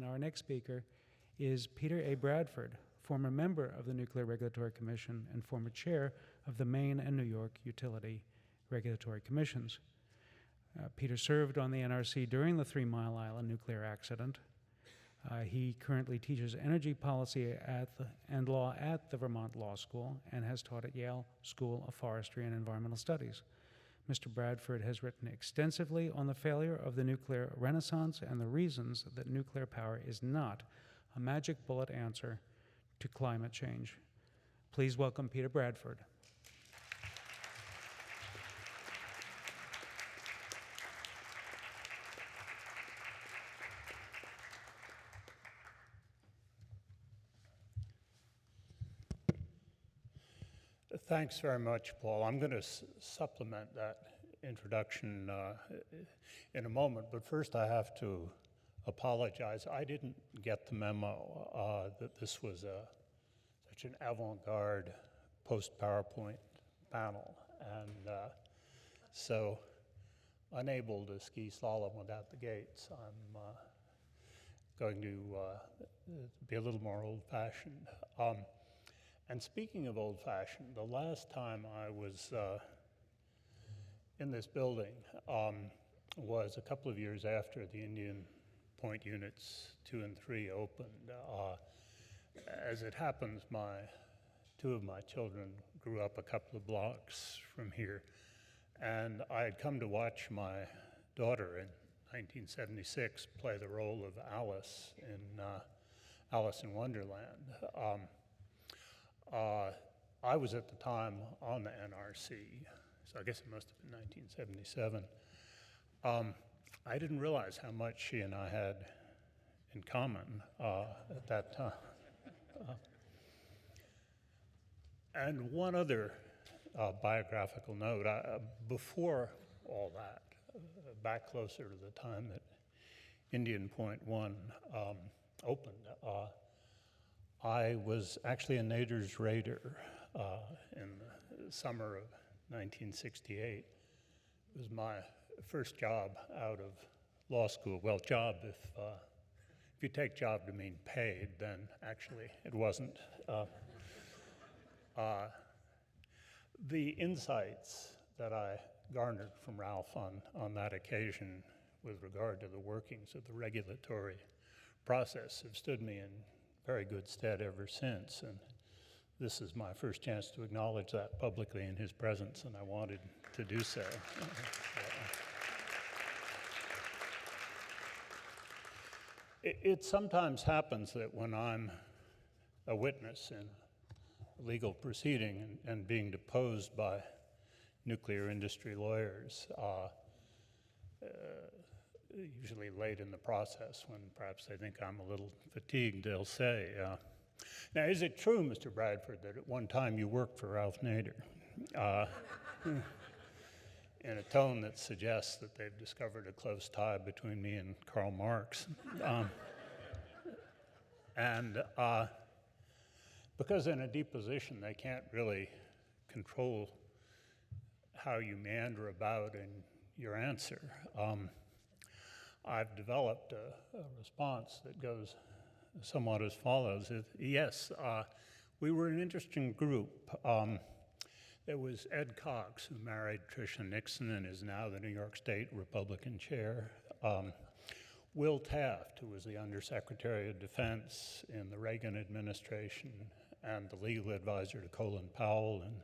And our next speaker is Peter A. Bradford, former member of the Nuclear Regulatory Commission and former chair of the Maine and New York Utility Regulatory Commissions. Peter served on the NRC during the 3 Mile Island nuclear accident. He currently teaches energy policy and law at the Vermont Law School and has taught at Yale School of Forestry and Environmental Studies. Mr. Bradford has written extensively on the failure of the nuclear renaissance and the reasons that nuclear power is not a magic bullet answer to climate change. Please welcome Peter Bradford. Thanks very much, Paul. I'm going to supplement that introduction in a moment, but first I have to apologize. I didn't get the memo that this was such an avant-garde post-PowerPoint panel, and so unable to ski slalom without the gates. I'm going to be a little more old-fashioned. And speaking of old-fashioned, the last time I was in this building was a couple of years after the Indian Point Units 2 and 3 opened. As it happens, two of my children grew up a couple of blocks from here, and I had come to watch my daughter in 1976 play the role of Alice in Alice in Wonderland. I was at the time on the NRC, so I guess it must have been 1977. I didn't realize how much she and I had in common at that time. And one other biographical note, before all that, back closer to the time that Indian Point 1 opened, I was actually a Nader's raider in the summer of 1968. It was my first job out of law school. Well, job, if you take job to mean paid, then actually it wasn't. The insights that I garnered from Ralph on that occasion with regard to the workings of the regulatory process have stood me in very good stead ever since, and this is my first chance to acknowledge that publicly in his presence, and I wanted to do so. It sometimes happens that when I'm a witness in a legal proceeding and being deposed by nuclear industry lawyers, usually late in the process when perhaps they think I'm a little fatigued, they'll say, now is it true, Mr. Bradford, that at one time you worked for Ralph Nader? In a tone that suggests that they've discovered a close tie between me and Karl Marx. And because in a deposition they can't really control how you meander about in your answer, I've developed a response that goes somewhat as follows. Yes, we were an interesting group. There was Ed Cox, who married Tricia Nixon and is now the New York State Republican chair. Will Taft, who was the Undersecretary of Defense in the Reagan administration and the legal advisor to Colin Powell in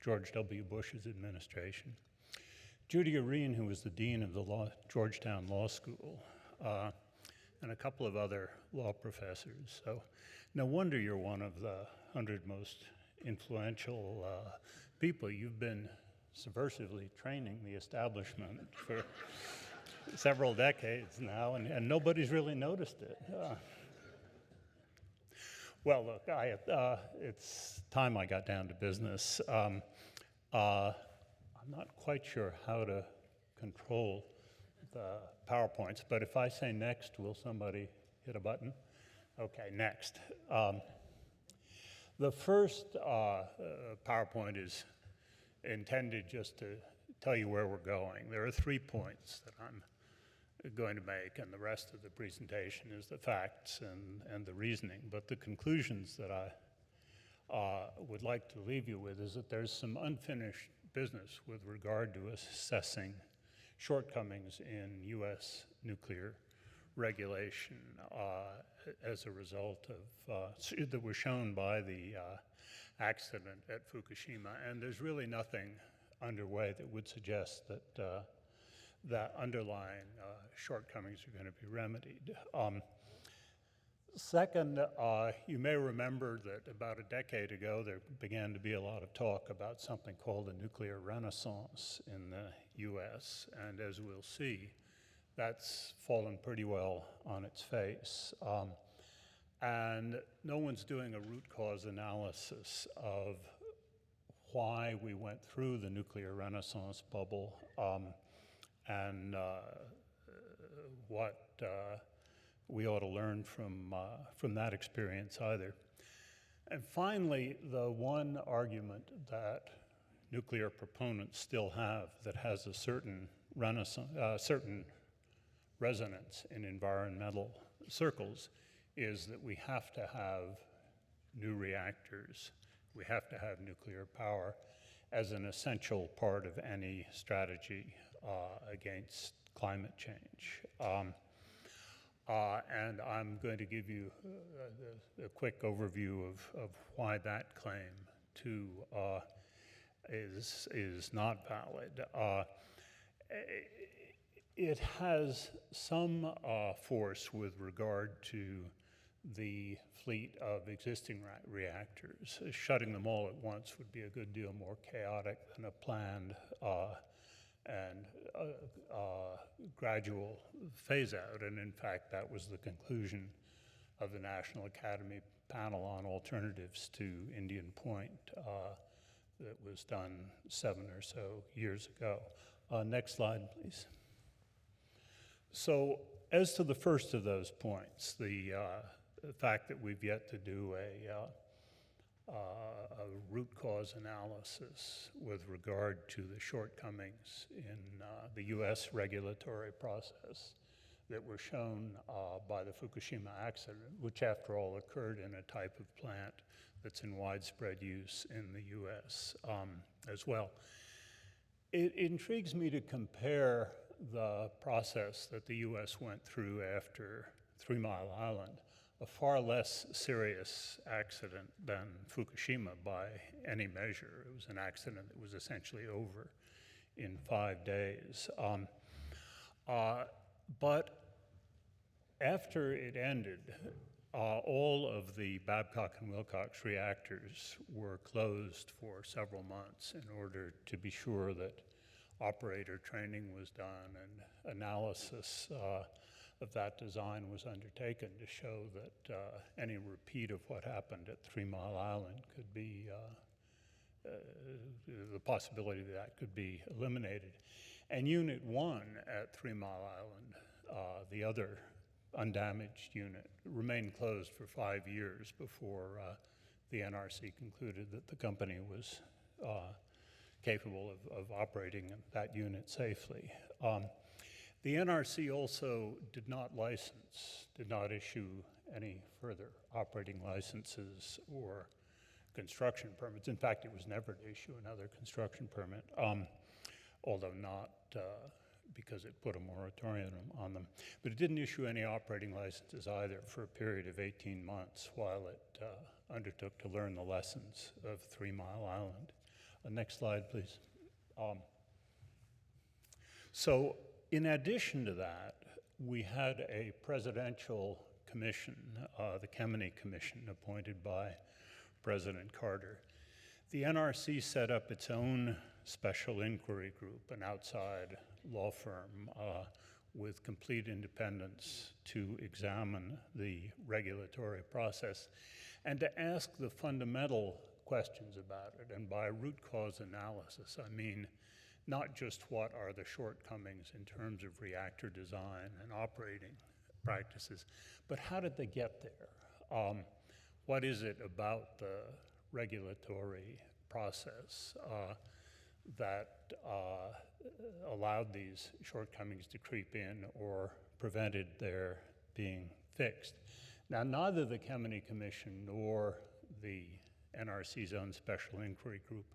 George W. Bush's administration. Judy Areen, who was the dean of the Georgetown Law School, and a couple of other law professors. So no wonder you're one of the 100 most influential people. You've been subversively training the establishment for several decades now, and nobody's really noticed it. Well, look, it's time I got down to business. I'm not quite sure how to control the PowerPoints, but if I say next, will somebody hit a button? Okay, next. The first PowerPoint is intended just to tell you where we're going. There are 3 points that I'm going to make, and the rest of the presentation is the facts and the reasoning. But the conclusions that I would like to leave you with is that there's some unfinished business with regard to assessing shortcomings in U.S. nuclear regulation as a result of, that were shown by the accident at Fukushima. And there's really nothing underway that would suggest that that underlying shortcomings are going to be remedied. Second, you may remember that about a decade ago there began to be a lot of talk about something called a nuclear renaissance in the US, and as we'll see, that's fallen pretty well on its face. And no one's doing a root cause analysis of why we went through the nuclear renaissance bubble and what we ought to learn from that experience either. And finally, the one argument that nuclear proponents still have that has a certain certain resonance in environmental circles is that we have to have new reactors, we have to have nuclear power as an essential part of any strategy against climate change. And I'm going to give you a quick overview of why that claim too is not valid. It has some force with regard to the fleet of existing reactors. Shutting them all at once would be a good deal more chaotic than a planned and gradual phase out. And in fact, that was the conclusion of the National Academy panel on alternatives to Indian Point that was done 7 or so years ago. Next slide, please. So as to the first of those points, the fact that we've yet to do a root cause analysis with regard to the shortcomings in the US regulatory process that were shown by the Fukushima accident, which after all occurred in a type of plant that's in widespread use in the US as well. It intrigues me to compare the process that the US went through after 3 Mile Island, a far less serious accident than Fukushima by any measure. It was an accident that was essentially over in 5 days. But after it ended, all of the Babcock and Wilcox reactors were closed for several months in order to be sure that operator training was done and analysis of that design was undertaken to show that any repeat of what happened at 3 Mile Island could be, the possibility that could be eliminated. And Unit 1 at 3 Mile Island, the other undamaged unit, remained closed for 5 years before the NRC concluded that the company was capable of operating that unit safely. The NRC also did not issue any further operating licenses or construction permits. In fact, it was never to issue another construction permit, although not because it put a moratorium on them. But it didn't issue any operating licenses either for a period of 18 months while it undertook to learn the lessons of 3 Mile Island. Next slide, please. So in addition to that, we had a presidential commission, the Kemeny Commission, appointed by President Carter. The NRC set up its own special inquiry group, an outside law firm with complete independence to examine the regulatory process and to ask the fundamental questions about it. And by root cause analysis, I mean not just what are the shortcomings in terms of reactor design and operating practices, but how did they get there? What is it about the regulatory process that allowed these shortcomings to creep in or prevented their being fixed. Now, neither the Kemeny Commission nor the NRC's own Special Inquiry Group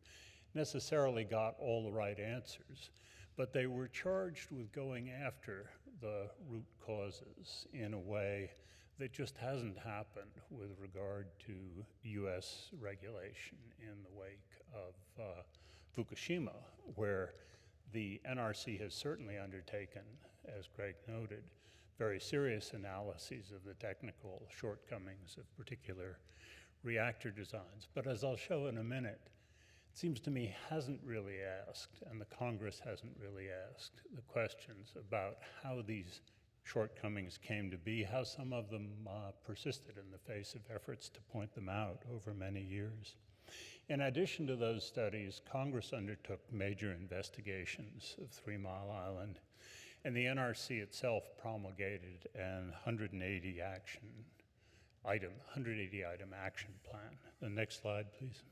necessarily got all the right answers, but they were charged with going after the root causes in a way that just hasn't happened with regard to US regulation in the wake of Fukushima, where the NRC has certainly undertaken, as Greg noted, very serious analyses of the technical shortcomings of particular reactor designs. But as I'll show in a minute, it seems to me hasn't really asked, and the Congress hasn't really asked, the questions about how these shortcomings came to be, how some of them persisted in the face of efforts to point them out over many years. In addition to those studies, Congress undertook major investigations of 3 Mile Island, and the NRC itself promulgated an 180 item action plan. The next slide, please.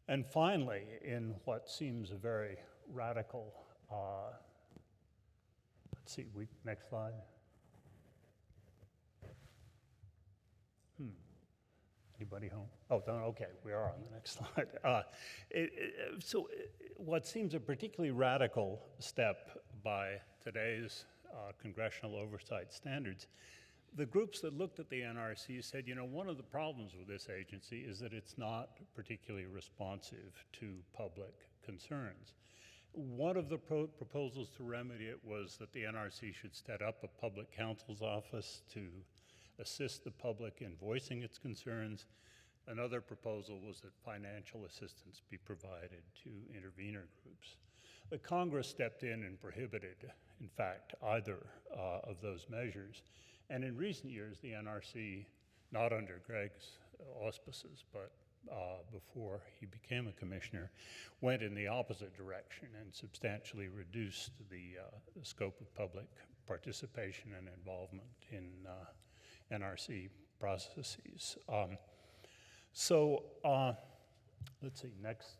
And finally, in what seems a very radical, next slide. Anybody home? Oh, no, okay, we are on the next slide. So what seems a particularly radical step by today's congressional oversight standards, the groups that looked at the NRC said, you know, one of the problems with this agency is that it's not particularly responsive to public concerns. One of the proposals to remedy it was that the NRC should set up a public counsel's office to assist the public in voicing its concerns. Another proposal was that financial assistance be provided to intervener groups. The Congress stepped in and prohibited, in fact, either of those measures. And in recent years, the NRC, not under Greg's auspices, but before he became a commissioner, went in the opposite direction and substantially reduced the scope of public participation and involvement in NRC processes. Let's see, next.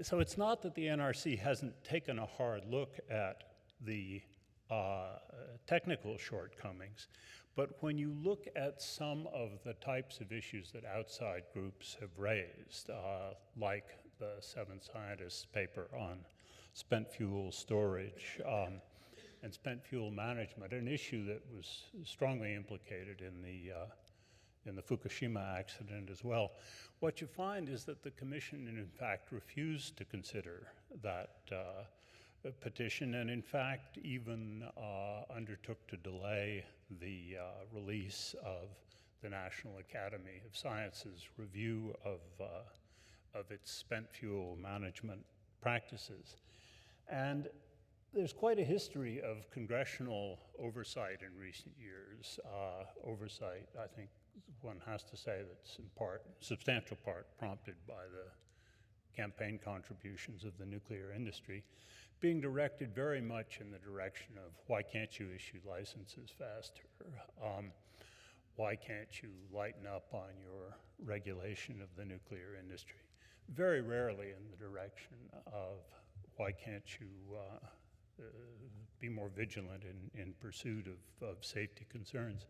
So it's not that the NRC hasn't taken a hard look at the technical shortcomings, but when you look at some of the types of issues that outside groups have raised, like the 7 scientists' paper on spent fuel storage and spent fuel management, an issue that was strongly implicated in the Fukushima accident as well, what you find is that the Commission, in fact, refused to consider that petition, and in fact even undertook to delay the release of the National Academy of Sciences review of its spent fuel management practices. And there's quite a history of congressional oversight in recent years. Oversight, I think one has to say, that's in part, substantial part, prompted by the campaign contributions of the nuclear industry, being directed very much in the direction of why can't you issue licenses faster? Why can't you lighten up on your regulation of the nuclear industry? Very rarely in the direction of why can't you be more vigilant in pursuit of safety concerns.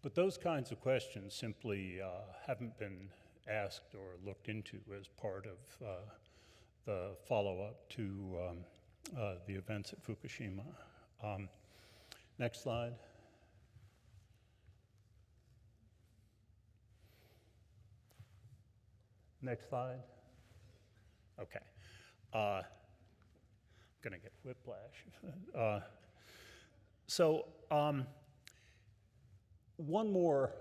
But those kinds of questions simply haven't been asked or looked into as part of the follow-up to the events at Fukushima. Next slide. Next slide. Okay. I'm gonna get whiplash. One more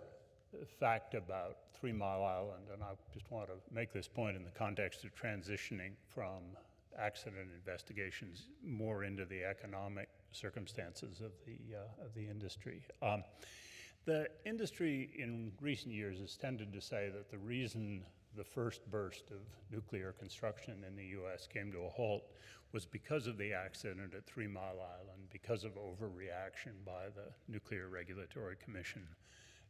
fact about 3 Mile Island, and I just want to make this point in the context of transitioning from accident investigations more into the economic circumstances of the industry. The industry in recent years has tended to say that the reason the first burst of nuclear construction in the US came to a halt was because of the accident at 3 Mile Island, because of overreaction by the Nuclear Regulatory Commission,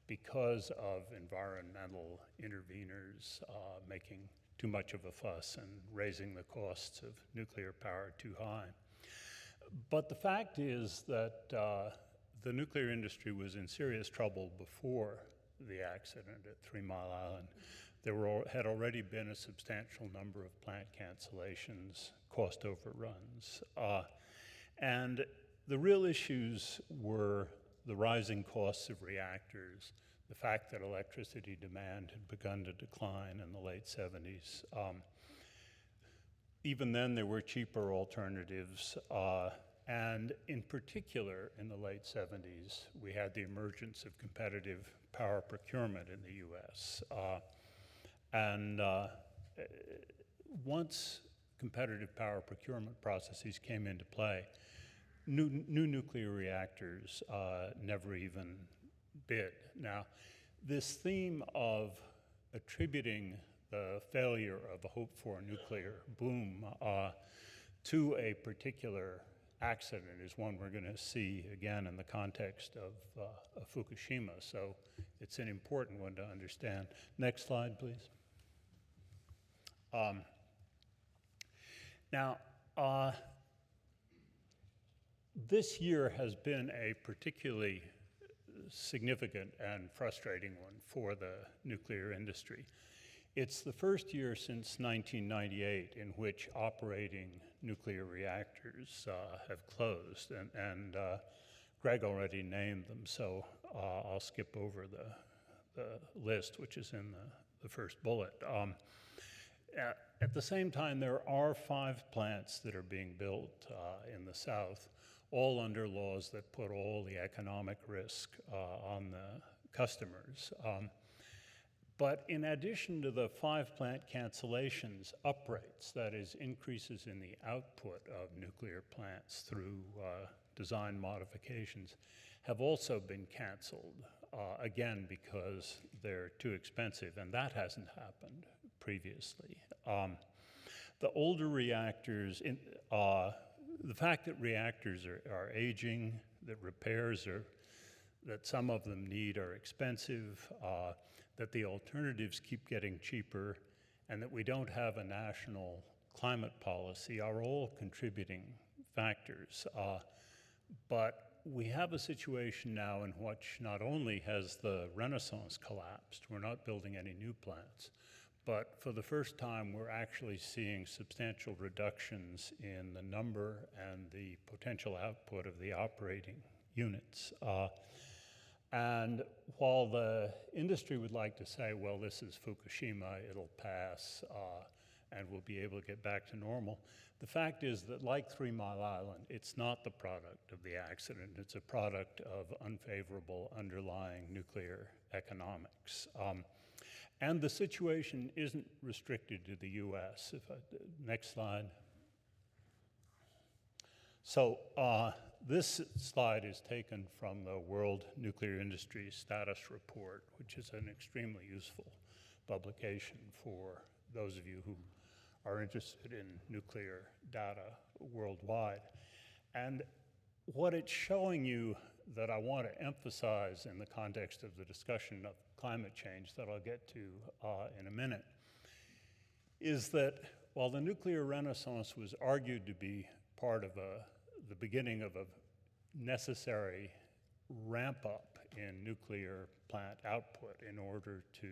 because of environmental interveners making too much of a fuss and raising the costs of nuclear power too high. But the fact is that the nuclear industry was in serious trouble before the accident at 3 Mile Island. There had already been a substantial number of plant cancellations, cost overruns, and the real issues were the rising costs of reactors, the fact that electricity demand had begun to decline in the late 70s. Even then, there were cheaper alternatives, and in particular, in the late 70s, we had the emergence of competitive power procurement in the US. Once competitive power procurement processes came into play, new nuclear reactors never even bid. Now, this theme of attributing the failure of a hoped-for nuclear boom to a particular accident is one we're going to see again in the context of Fukushima, so it's an important one to understand. Next slide, please. This year has been a particularly significant and frustrating one for the nuclear industry. It's the first year since 1998 in which operating nuclear reactors have closed, and Greg already named them, so I'll skip over the list, which is in the first bullet. At the same time, there are 5 plants that are being built in the South, all under laws that put all the economic risk on the customers. But in addition to the 5 plant cancellations, uprates, that is, increases in the output of nuclear plants through design modifications, have also been canceled, again, because they're too expensive, and that hasn't happened previously. The older reactors, the fact that reactors are aging, that repairs that some of them need are expensive, that the alternatives keep getting cheaper, and that we don't have a national climate policy are all contributing factors. But we have a situation now in which not only has the Renaissance collapsed, we're not building any new plants, but for the first time we're actually seeing substantial reductions in the number and the potential output of the operating units. And while the industry would like to say, well, this is Fukushima, it'll pass, and we'll be able to get back to normal, the fact is that, like 3 Mile Island, it's not the product of the accident. It's a product of unfavorable underlying nuclear economics. And the situation isn't restricted to the US. Next slide. So this slide is taken from the World Nuclear Industry Status Report, which is an extremely useful publication for those of you who are interested in nuclear data worldwide. And what it's showing you that I want to emphasize in the context of the discussion of climate change that I'll get to in a minute is that while the nuclear renaissance was argued to be part of the beginning of a necessary ramp up in nuclear plant output in order to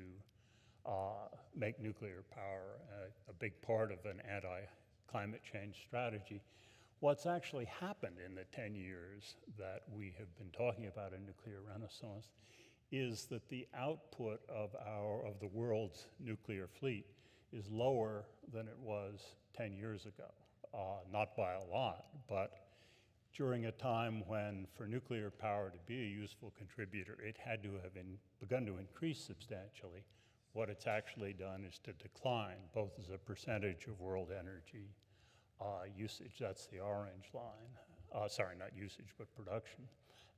make nuclear power a big part of an anti-climate change strategy, what's actually happened in the 10 years that we have been talking about a nuclear renaissance is that the output of the world's nuclear fleet is lower than it was 10 years ago. Not by a lot, but during a time when for nuclear power to be a useful contributor, it had to have begun to increase substantially. What it's actually done is to decline, both as a percentage of world energy usage, that's the orange line, sorry, not usage, but production,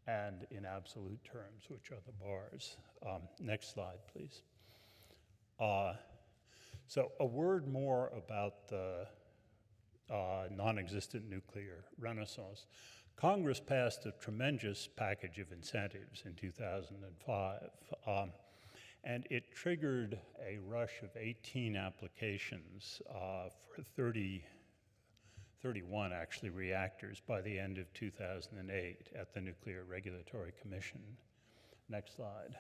and in absolute terms, which are the bars. Next slide, please. So a word more about the non-existent nuclear renaissance. Congress passed a tremendous package of incentives in 2005, and it triggered a rush of 18 applications for 31 actually reactors by the end of 2008 at the Nuclear Regulatory Commission. Next slide.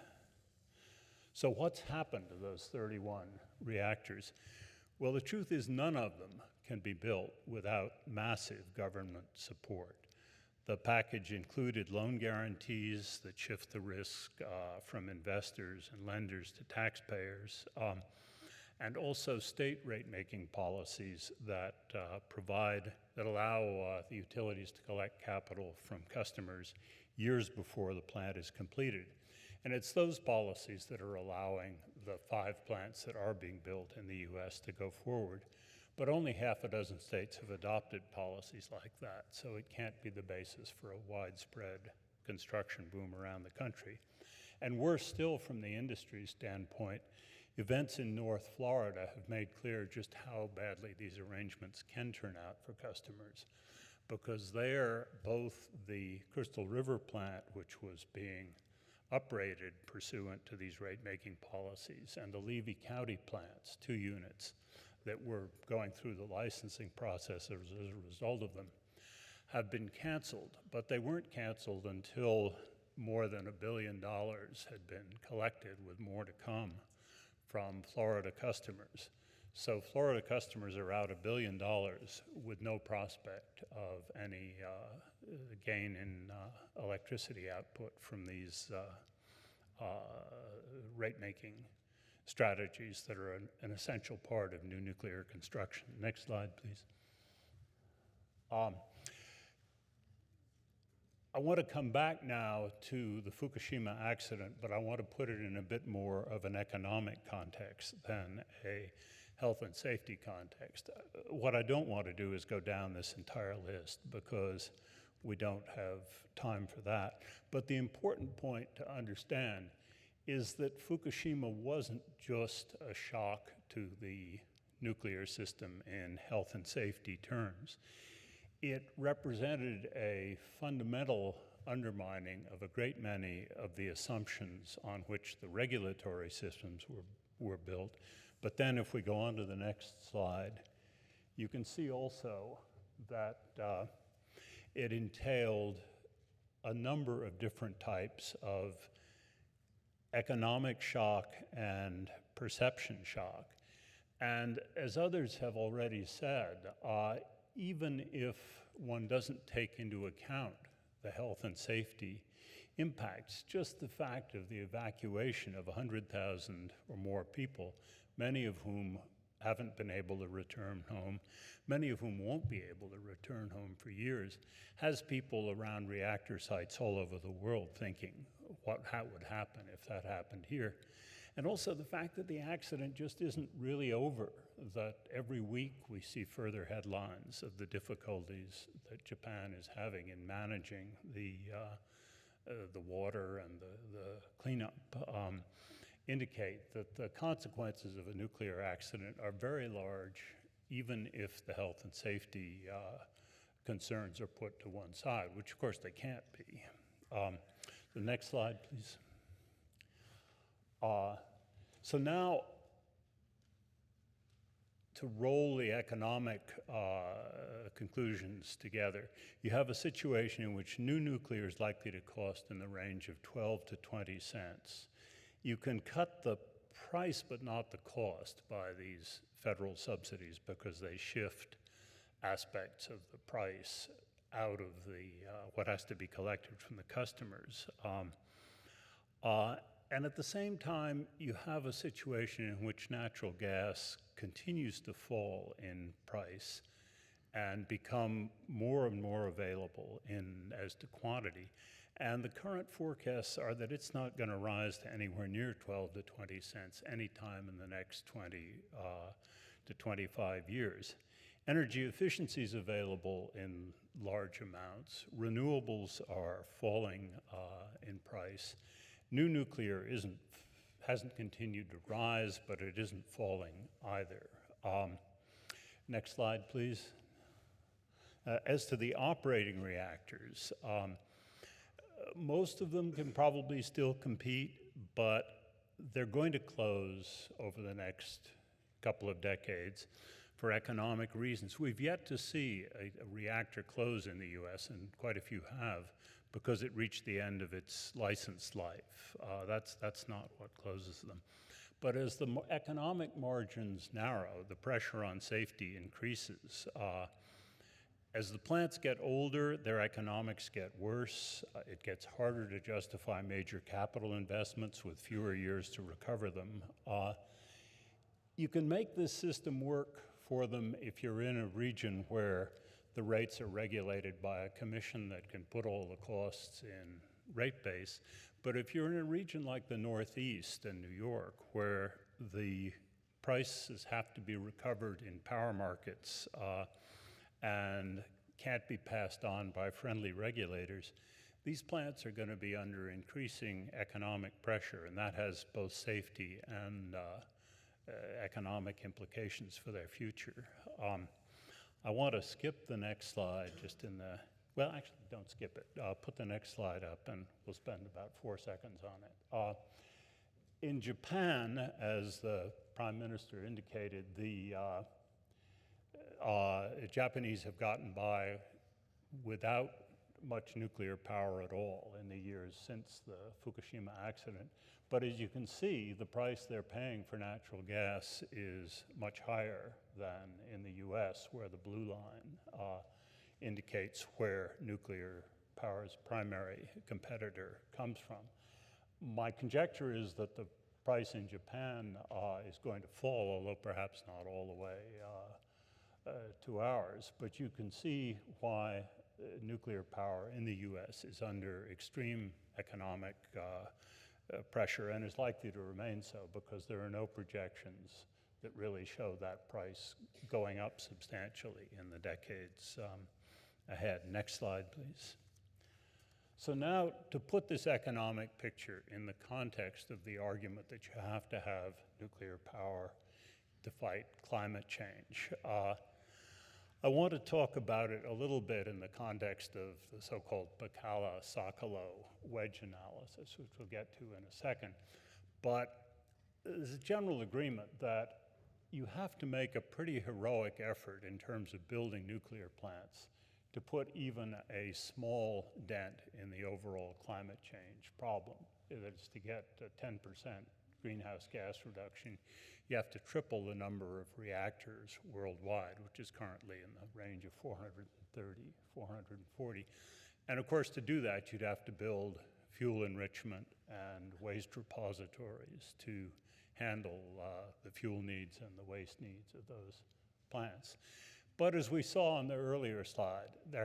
So what's happened to those 31 reactors? Well, the truth is none of them can be built without massive government support. The package included loan guarantees that shift the risk from investors and lenders to taxpayers, and also state rate-making policies that allow the utilities to collect capital from customers years before the plant is completed. And it's those policies that are allowing the 5 plants that are being built in the US to go forward. But only half a dozen states have adopted policies like that, so it can't be the basis for a widespread construction boom around the country. And worse still, from the industry standpoint, events in North Florida have made clear just how badly these arrangements can turn out for customers, because there, both the Crystal River plant, which was being uprated pursuant to these rate-making policies, and the Levy County plants, 2 units, that were going through the licensing process as a result of them, have been canceled. But they weren't canceled until more than $1 billion had been collected, with more to come from Florida customers. So Florida customers are out $1 billion with no prospect of any gain in electricity output from these rate-making strategies that are an essential part of new nuclear construction. Next slide, please. I want to come back now to the Fukushima accident, but I want to put it in a bit more of an economic context than a health and safety context. What I don't want to do is go down this entire list, because we don't have time for that. But the important point to understand is that Fukushima wasn't just a shock to the nuclear system in health and safety terms. It represented a fundamental undermining of a great many of the assumptions on which the regulatory systems were built. But then if we go on to the next slide, you can see also that it entailed a number of different types of economic shock and perception shock. And as others have already said, even if one doesn't take into account the health and safety impacts, just the fact of the evacuation of 100,000 or more people, many of whom haven't been able to return home, many of whom won't be able to return home for years, has people around reactor sites all over the world thinking how would happen if that happened here. And also the fact that the accident just isn't really over, that every week we see further headlines of the difficulties that Japan is having in managing the water and the cleanup, indicate that the consequences of a nuclear accident are very large, even if the health and safety concerns are put to one side, which of course they can't be. The next slide, please. So now, to roll the economic conclusions together, you have a situation in which new nuclear is likely to cost in the range of 12 to 20 cents. You can cut the price but not the cost by these federal subsidies, because they shift aspects of the price out of what has to be collected from the customers. And at the same time, you have a situation in which natural gas continues to fall in price and become more and more available as to quantity. And the current forecasts are that it's not going to rise to anywhere near 12 to 20 cents anytime in the next 20 to 25 years. Energy efficiency is available in large amounts. Renewables are falling in price. New nuclear isn't hasn't continued to rise, but it isn't falling either. Next slide, please. As to the operating reactors, most of them can probably still compete, but they're going to close over the next couple of decades for economic reasons. We've yet to see a reactor close in the US, and quite a few have, because it reached the end of its licensed life. That's not what closes them. But as the economic margins narrow, the pressure on safety increases. As the plants get older, their economics get worse. It gets harder to justify major capital investments with fewer years to recover them. You can make this system work for them if you're in a region where the rates are regulated by a commission that can put all the costs in rate base. But if you're in a region like the Northeast and New York, where the prices have to be recovered in power markets and can't be passed on by friendly regulators, these plants are going to be under increasing economic pressure, and that has both safety and economic implications for their future. I want to skip the next slide just in the, well, actually, don't skip it. Put the next slide up, and we'll spend about 4 seconds on it. In Japan, as the Prime Minister indicated, the Japanese have gotten by without much nuclear power at all in the years since the Fukushima accident. But as you can see, the price they're paying for natural gas is much higher than in the US, where the blue line indicates where nuclear power's primary competitor comes from. My conjecture is that the price in Japan is going to fall, although perhaps not all the way to ours. But you can see why nuclear power in the US is under extreme economic pressure and is likely to remain so, because there are no projections that really show that price going up substantially in the decades ahead. Next slide, please. So now, to put this economic picture in the context of the argument that you have to have nuclear power to fight climate change, I want to talk about it a little bit in the context of the so-called Pacala-Socolow wedge analysis, which we'll get to in a second. But there's a general agreement that you have to make a pretty heroic effort in terms of building nuclear plants to put even a small dent in the overall climate change problem. That is, to get a 10% greenhouse gas reduction, you have to triple the number of reactors worldwide, which is currently in the range of 430, 440. And of course, to do that, you'd have to build fuel enrichment and waste repositories to handle the fuel needs and the waste needs of those plants. But as we saw on the earlier slide, we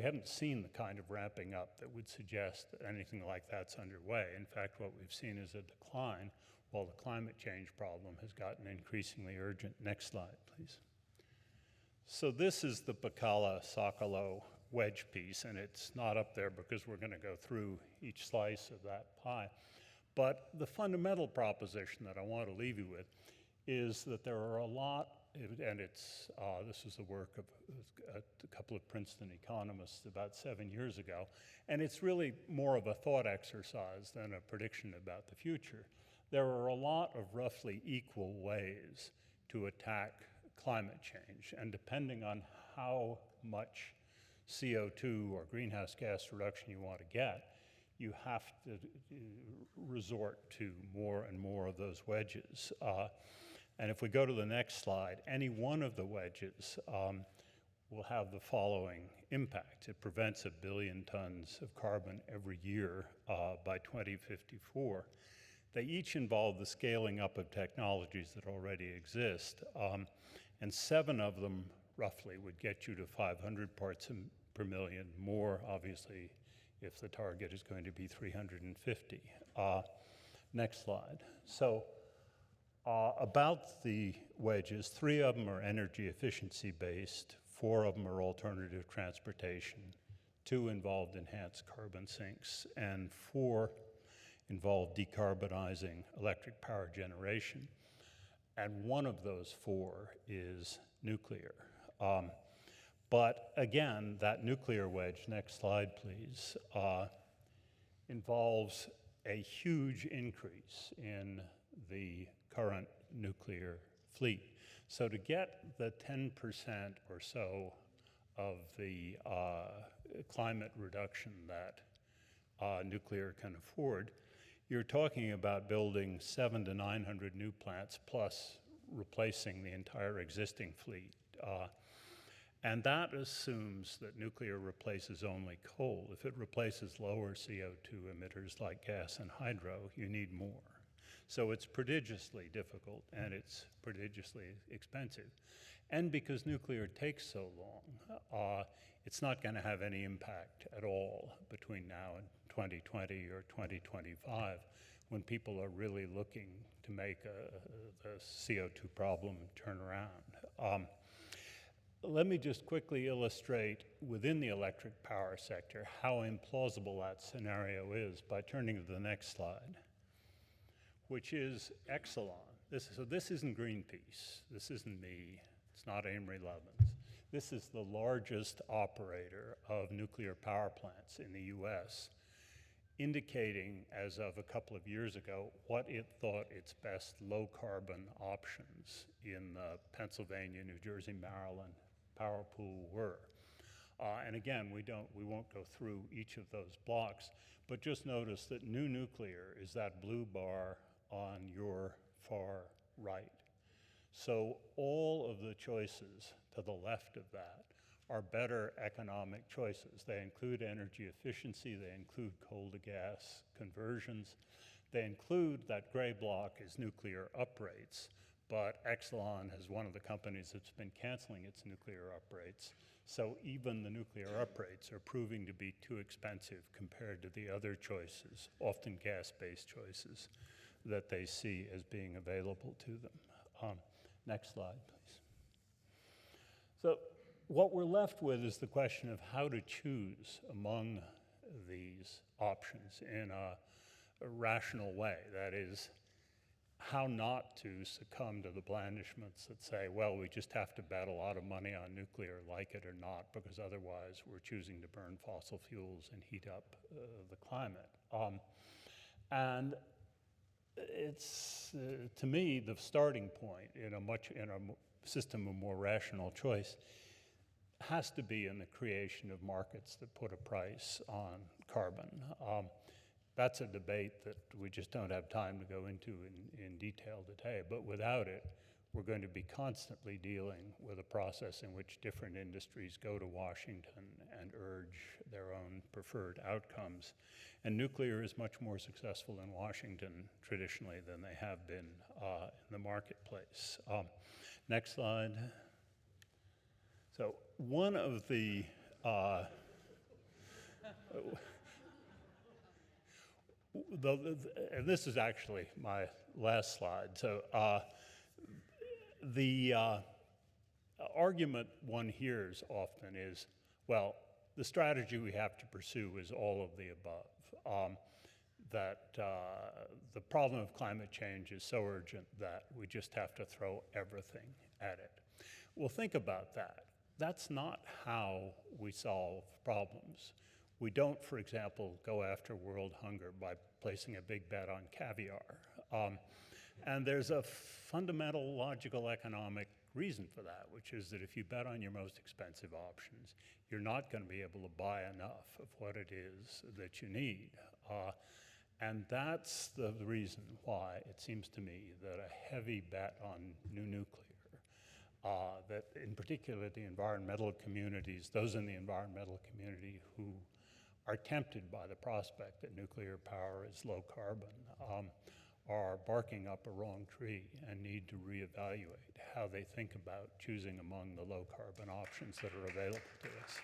haven't seen the kind of ramping up that would suggest that anything like that's underway. In fact, what we've seen is a decline, while the climate change problem has gotten increasingly urgent. Next slide, please. So this is the Pacala-Socolow wedge piece, and it's not up there because we're going to go through each slice of that pie. But the fundamental proposition that I want to leave you with is that there are a lot, and this is the work of a couple of Princeton economists about 7 years ago, and it's really more of a thought exercise than a prediction about the future. There are a lot of roughly equal ways to attack climate change, and depending on how much CO2 or greenhouse gas reduction you want to get, you have to resort to more and more of those wedges. And if we go to the next slide, any one of the wedges will have the following impact. It prevents 1 billion tons of carbon every year by 2054. They each involve the scaling up of technologies that already exist, and 7 of them roughly would get you to 500 parts per million, more obviously if the target is going to be 350. Next slide. So about the wedges, 3 of them are energy efficiency based, 4 of them are alternative transportation, 2 involved enhanced carbon sinks, and 4 involve decarbonizing electric power generation. And one of those four is nuclear. But again, that nuclear wedge, next slide please, involves a huge increase in the current nuclear fleet. So to get the 10% or so of the climate reduction that nuclear can afford, you're talking about building 700 to 900 new plants plus replacing the entire existing fleet. And that assumes that nuclear replaces only coal. If it replaces lower CO2 emitters like gas and hydro, you need more. So it's prodigiously difficult and it's prodigiously expensive. And because nuclear takes so long, it's not going to have any impact at all between now and 2020 or 2025, when people are really looking to make the CO2 problem turn around. Let me just quickly illustrate within the electric power sector how implausible that scenario is by turning to the next slide, which is Exelon. So this isn't Greenpeace, this isn't me, it's not Amory Lovins. This is the largest operator of nuclear power plants in the US, indicating as of a couple of years ago what it thought its best low carbon options in the Pennsylvania, New Jersey, Maryland power pool were. And again, we won't go through each of those blocks, but just notice that new nuclear is that blue bar on your far right. So all of the choices to the left of that are better economic choices. They include energy efficiency, they include coal to gas conversions, they include that gray block is nuclear uprates, but Exelon is one of the companies that's been canceling its nuclear uprates. So even the nuclear uprates are proving to be too expensive compared to the other choices, often gas-based choices, that they see as being available to them. Next slide, please. So what we're left with is the question of how to choose among these options in a rational way. That is, how not to succumb to the blandishments that say, well, we just have to bet a lot of money on nuclear, like it or not, because otherwise we're choosing to burn fossil fuels and heat up the climate. And it's, to me, the starting point in a system of more rational choice has to be in the creation of markets that put a price on carbon. That's a debate that we just don't have time to go into in detail today, but without it, we're going to be constantly dealing with a process in which different industries go to Washington and urge their own preferred outcomes. And nuclear is much more successful in Washington traditionally than they have been in the marketplace. Next slide. So one of the and this is actually my last slide. So the argument one hears often is, well, the strategy we have to pursue is all of the above. That the problem of climate change is so urgent that we just have to throw everything at it. Well, think about that. That's not how we solve problems. We don't, for example, go after world hunger by placing a big bet on caviar. And there's a fundamental logical economic reason for that, which is that if you bet on your most expensive options, you're not going to be able to buy enough of what it is that you need. And that's the reason why it seems to me that a heavy bet on new nuclear, that in particular the environmental communities, those in the environmental community who are tempted by the prospect that nuclear power is low carbon, are barking up a wrong tree and need to reevaluate how they think about choosing among the low carbon options that are available to us.